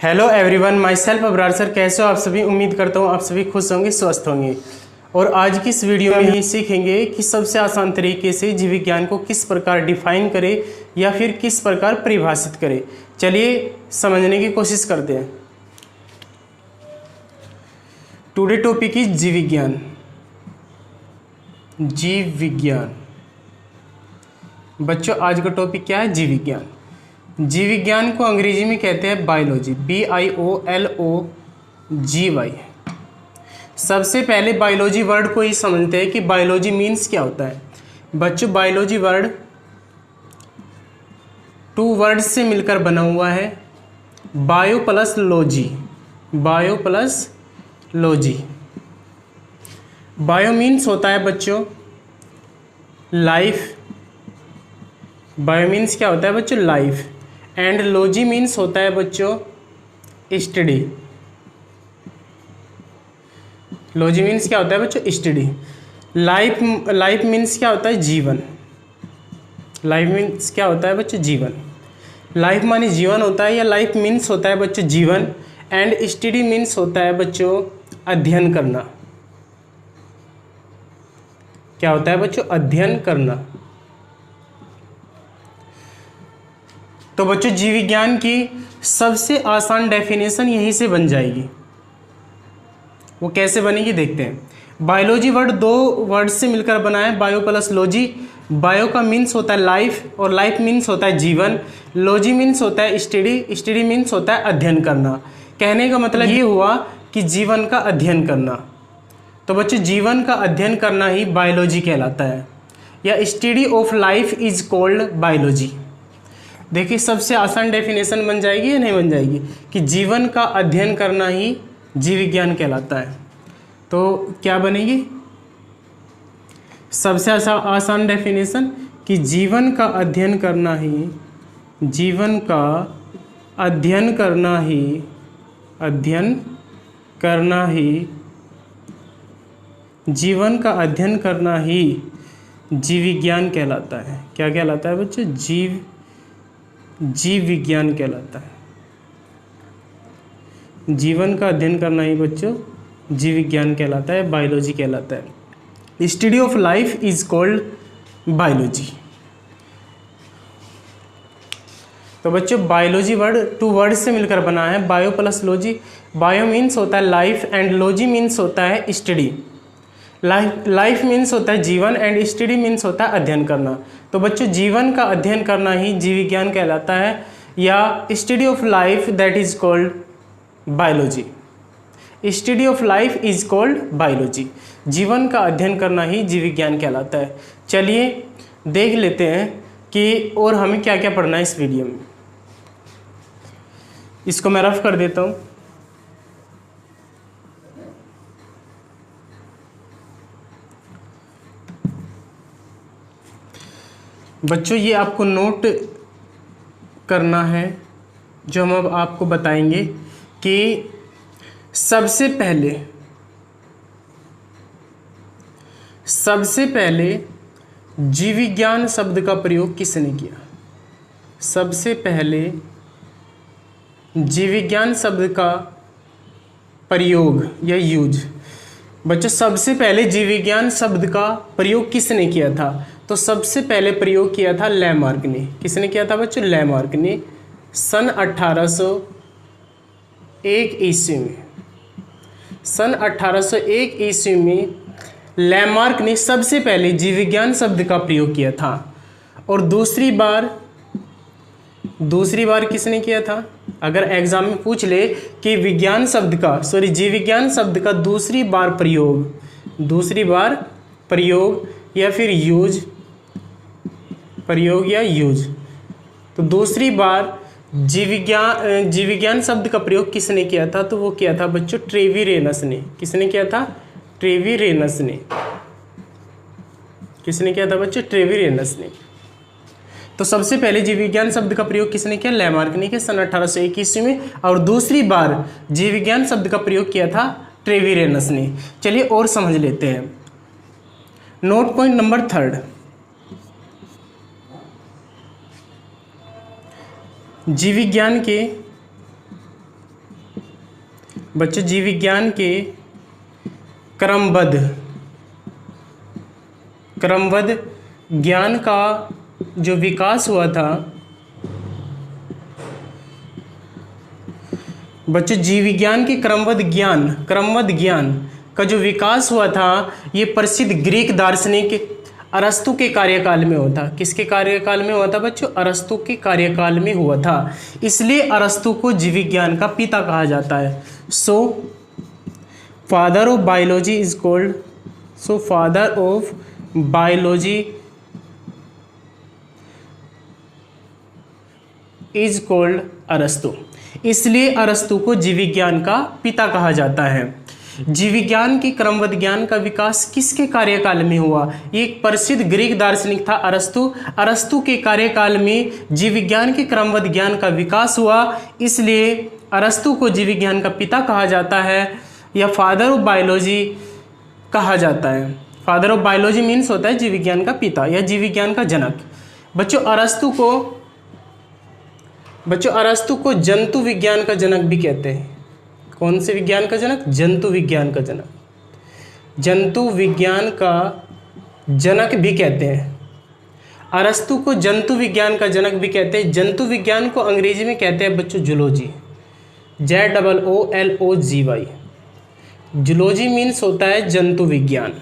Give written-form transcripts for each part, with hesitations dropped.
Hello everyone, my self Abrar sir. कैसे हो आप सभी? उम्मीद करता हूँ आप सभी खुश होंगे, स्वस्थ होंगे। और आज की इस वीडियो में ही सीखेंगे कि सबसे आसान तरीके से जीव विज्ञान को किस प्रकार डिफाइन करें या फिर किस प्रकार परिभाषित करें। चलिए समझने की कोशिश करते हैं। टुडे टॉपिक इज जीव विज्ञान। जीव विज्ञान बच्चों, आज का टॉपिक क्या है? जीव विज्ञान। जीव विज्ञान को अंग्रेजी में कहते हैं बायोलॉजी, BIOLOGY। सबसे पहले बायोलॉजी वर्ड को ही समझते हैं कि बायोलॉजी मीन्स क्या होता है। बच्चों, बायोलॉजी वर्ड 2 वर्ड्स से मिलकर बना हुआ है, bio plus logy. Bio plus logy. Bio means होता है बच्चों लाइफ। बायो मीन्स क्या होता है बच्चों? लाइफ। एंड लॉजी मीन्स होता है बच्चों स्टडी। लॉजी मीन्स क्या होता है बच्चों? स्टडी। लाइफ मीन्स क्या होता है? जीवन। लाइफ मीन्स क्या होता है बच्चों? जीवन। लाइफ माने जीवन होता है, या लाइफ मीन्स होता है बच्चों जीवन। एंड स्टडी मीन्स होता है बच्चों अध्ययन करना। क्या होता है बच्चों? अध्ययन करना। तो बच्चों, जीव विज्ञान की सबसे आसान डेफिनेशन यहीं से बन जाएगी। वो कैसे बनेगी देखते हैं। बायोलॉजी वर्ड 2 वर्ड से मिलकर बना है, बायो प्लस लॉजी। बायो का मीन्स होता है लाइफ, और लाइफ मीन्स होता है जीवन। लॉजी मीन्स होता है स्टडी, स्टडी मीन्स होता है अध्ययन करना। कहने का मतलब ये हुआ कि जीवन का अध्ययन करना। तो बच्चों, जीवन का अध्ययन करना ही बायोलॉजी कहलाता है, या study of life is called biology. देखिए, सबसे आसान डेफिनेशन बन जाएगी या नहीं बन जाएगी कि जीवन का अध्ययन करना ही जीव विज्ञान कहलाता है। तो क्या बनेगी सबसे आसान डेफिनेशन कि जीवन का अध्ययन करना ही, जीवन का अध्ययन करना ही, अध्ययन करना ही, जीवन का अध्ययन करना ही जीव विज्ञान कहलाता है। क्या कहलाता है बच्चों? जीव विज्ञान कहलाता है। जीवन का अध्ययन करना ही बच्चों जीव विज्ञान कहलाता है, बायोलॉजी कहलाता है। Study of life is called biology. तो बच्चों, बायोलॉजी वर्ड 2 वर्ड से मिलकर बना है, bio plus logy. Bio means होता है लाइफ, एंड लॉजी मीन्स होता है स्टडी। लाइफ मीन्स होता है जीवन, एंड स्टडी मीन्स होता है अध्ययन करना। तो बच्चों, जीवन का अध्ययन करना ही जीव विज्ञान कहलाता है, या study of life that is called biology. Study of life is called biology. जीवन का अध्ययन करना ही जीव विज्ञान कहलाता है। चलिए देख लेते हैं कि और हमें क्या क्या पढ़ना है इस वीडियो में। इसको मैं रफ कर देता हूँ। बच्चों, ये आपको नोट करना है जो हम अब आपको बताएंगे कि सबसे पहले जीव विज्ञान शब्द का प्रयोग किसने किया? सबसे पहले जीव विज्ञान शब्द का प्रयोग या यूज। बच्चों, सबसे पहले जीव विज्ञान शब्द का प्रयोग किसने किया था? तो सबसे पहले प्रयोग किया था लैमार्क ने। किसने किया था बच्चों? लैमार्क ने। सन 1801 ईस्वी में। सन 1801 ईस्वी में लैमार्क ने सबसे पहले जीव विज्ञान शब्द का प्रयोग किया था। और दूसरी बार किसने किया था? अगर एग्जाम में पूछ ले कि जीव विज्ञान शब्द का दूसरी बार प्रयोग या फिर यूज, तो दूसरी बार जीव विज्ञान शब्द का प्रयोग किसने किया था? तो वो किया था बच्चों ट्रेविरेनस ने। किसने किया था? ट्रेविरेनस ने। किसने किया था बच्चों? ट्रेविरेनस ने। तो सबसे पहले जीव विज्ञान शब्द का प्रयोग किसने किया? लैमार्क ने किया सन 1801 ईस्वी में। और दूसरी बार जीव विज्ञान शब्द का प्रयोग किया था ट्रेविरेनस ने। चलिए और समझ लेते हैं। नोट पॉइंट नंबर 3, जीव विज्ञान के बच्चों जीव विज्ञान के क्रमबद्ध ज्ञान का जो विकास हुआ था, बच्चों जीव विज्ञान के क्रमबद्ध ज्ञान का जो विकास हुआ था, ये प्रसिद्ध ग्रीक दार्शनिक अरस्तु के कार्यकाल में हुआ था। किसके कार्यकाल में हुआ था बच्चों? अरस्तु के कार्यकाल में हुआ था। इसलिए अरस्तु को जीव विज्ञान का पिता कहा जाता है। So father of biology is called अरस्तु। इसलिए अरस्तु को जीव विज्ञान का पिता कहा जाता है। जीव विज्ञान के क्रमबद्ध ज्ञान का विकास किसके कार्यकाल में हुआ? ये एक प्रसिद्ध ग्रीक दार्शनिक था अरस्तु के कार्यकाल में जीव विज्ञान के क्रमबद्ध ज्ञान का विकास हुआ। इसलिए अरस्तु को जीव विज्ञान का पिता कहा जाता है या फादर ऑफ बायोलॉजी कहा जाता है। फादर ऑफ बायोलॉजी मीन्स होता है जीव विज्ञान का पिता या जीव विज्ञान का जनक। बच्चों अरस्तु को जंतु विज्ञान का जनक भी कहते हैं। कौन से विज्ञान का जनक? जंतु विज्ञान का जनक। जंतु विज्ञान का जनक भी कहते हैं। अरस्तु को जंतु विज्ञान का जनक भी कहते हैं। जंतु विज्ञान को अंग्रेजी में कहते हैं बच्चों जूलॉजी, ZOOLOGY। जूलॉजी मीन्स होता है जंतु विज्ञान,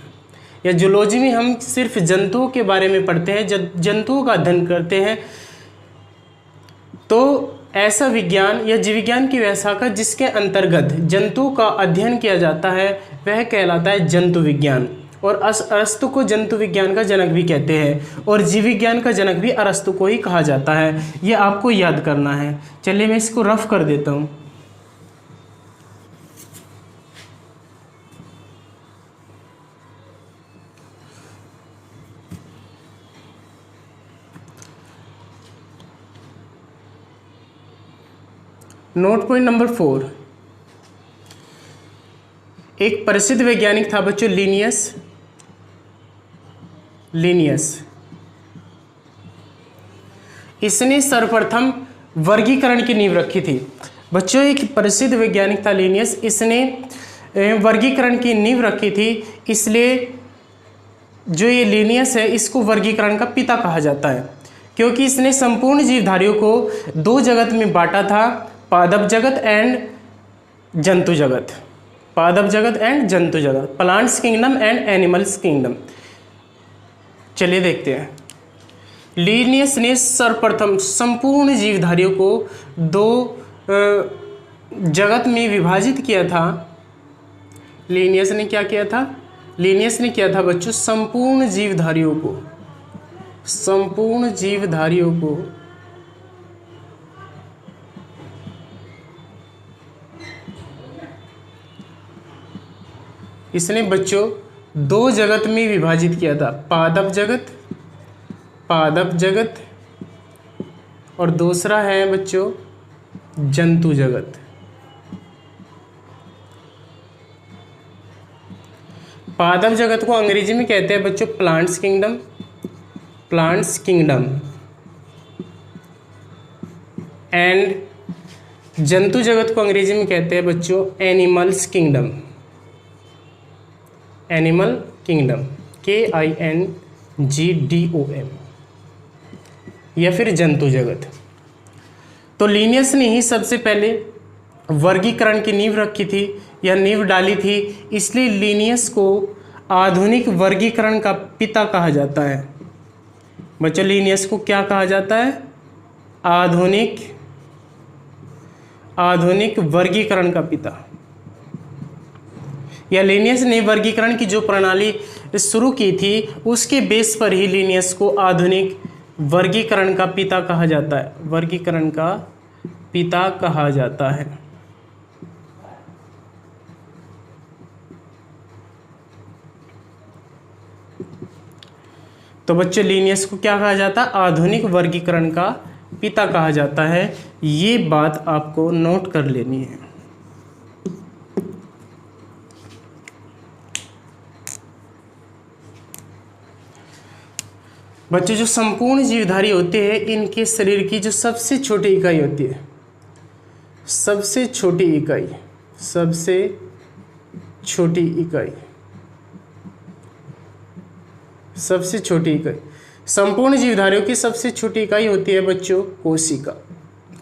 या जूलॉजी में हम सिर्फ जंतुओं के बारे में पढ़ते हैं, जंतुओं का अध्ययन करते हैं। तो ऐसा विज्ञान या जीव विज्ञान की वह शाखा जिसके अंतर्गत जंतुओं का अध्ययन किया जाता है वह कहलाता है जंतु विज्ञान। और अरस्तु को जंतु विज्ञान का जनक भी कहते हैं और जीव विज्ञान का जनक भी अरस्तु को ही कहा जाता है। ये आपको याद करना है। चलिए मैं इसको रफ कर देता हूँ। नोट पॉइंट नंबर 4, एक प्रसिद्ध वैज्ञानिक था बच्चों लीनियस। इसने सर्वप्रथम वर्गीकरण की नींव रखी थी। बच्चों एक प्रसिद्ध वैज्ञानिक था लीनियस, इसने वर्गीकरण की नींव रखी थी। इसलिए जो ये लीनियस है इसको वर्गीकरण का पिता कहा जाता है, क्योंकि इसने संपूर्ण जीवधारियों को 2 जगत में बांटा था, पादप जगत एंड जंतु जगत। Plants kingdom and animals kingdom. चलिए देखते हैं। लीनियस ने सर्वप्रथम संपूर्ण जीवधारियों को 2 जगत में विभाजित किया था। लीनियस ने क्या किया था? लीनियस ने किया था बच्चों संपूर्ण जीवधारियों को इसने बच्चों 2 जगत में विभाजित किया था, पादप जगत और दूसरा है बच्चों जंतु जगत। पादप जगत को अंग्रेजी में कहते हैं बच्चों प्लांट्स किंगडम एंड जंतु जगत को अंग्रेजी में कहते हैं बच्चों एनिमल किंगडम KINGDOM, या फिर जंतु जगत। तो लीनियस ने ही सबसे पहले वर्गीकरण की नींव रखी थी या नींव डाली थी। इसलिए लीनियस को आधुनिक वर्गीकरण का पिता कहा जाता है। बच्चों लीनियस को क्या कहा जाता है? आधुनिक वर्गीकरण का पिता। या लीनियस ने वर्गीकरण की जो प्रणाली शुरू की थी उसके बेस पर ही लीनियस को आधुनिक वर्गीकरण का पिता कहा जाता है। तो बच्चों लीनियस को क्या कहा जाता है? आधुनिक वर्गीकरण का पिता कहा जाता है। ये बात आपको नोट कर लेनी है। बच्चों जो संपूर्ण जीवधारी होते हैं इनके शरीर की जो सबसे छोटी इकाई होती है, सबसे छोटी इकाई सबसे छोटी इकाई, सबसे छोटी इकाई। संपूर्ण जीवधारियों की सबसे छोटी इकाई होती है बच्चों कोशिका।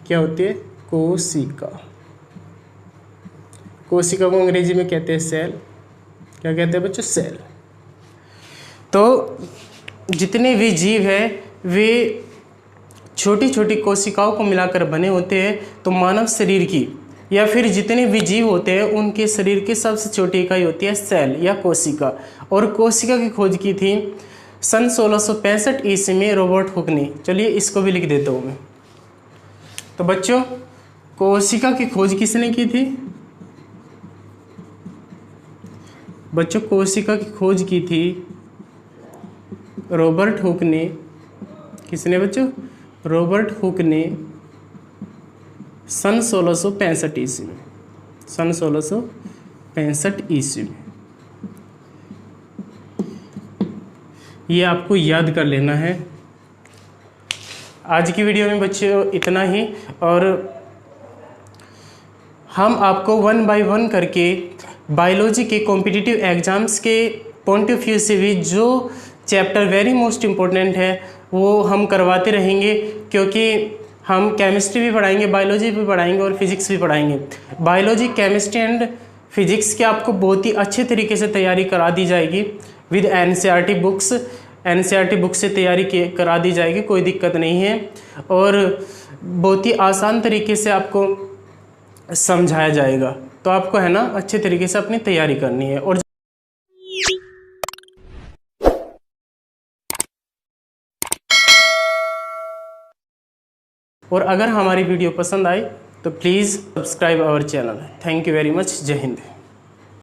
क्या होती है? कोशिका। कोशिका को अंग्रेजी में कहते हैं सेल। क्या कहते हैं बच्चों? सेल। तो जितने भी जीव हैं वे छोटी छोटी कोशिकाओं को मिलाकर बने होते हैं। तो मानव शरीर की या फिर जितने भी जीव होते हैं उनके शरीर की सबसे छोटी इकाई होती है सेल या कोशिका। और कोशिका की खोज की थी सन 1665 ईस्वी में रॉबर्ट हुक ने। चलिए इसको भी लिख देता हूँ मैं। तो बच्चों कोशिका की खोज किसने की थी? बच्चों कोशिका की खोज की थी रॉबर्ट हुक ने। किसने बच्चों? रॉबर्ट हुक ने सन 1665 ईस्वी में। सन 1665 ईस्वी में। ये आपको याद कर लेना है। आज की वीडियो में बच्चों इतना ही, और हम आपको 1 बाय 1 करके बायोलॉजी के कॉम्पिटिटिव एग्जाम्स के पॉइंट ऑफ व्यू से भी जो चैप्टर वेरी मोस्ट इम्पोर्टेंट है वो हम करवाते रहेंगे, क्योंकि हम केमिस्ट्री भी पढ़ाएंगे, बायोलॉजी भी पढ़ाएंगे और फिजिक्स भी पढ़ाएंगे। बायोलॉजी, केमिस्ट्री एंड फिजिक्स की आपको बहुत ही अच्छे तरीके से तैयारी करा दी जाएगी with NCERT books. NCERT book से तैयारी करा दी जाएगी, कोई दिक्कत नहीं है, और बहुत ही आसान तरीके से आपको समझाया जाएगा। तो आपको है ना अच्छे तरीके से अपनी तैयारी करनी है। और अगर हमारी वीडियो पसंद आए तो please subscribe our channel. Thank you very much. जय हिंद।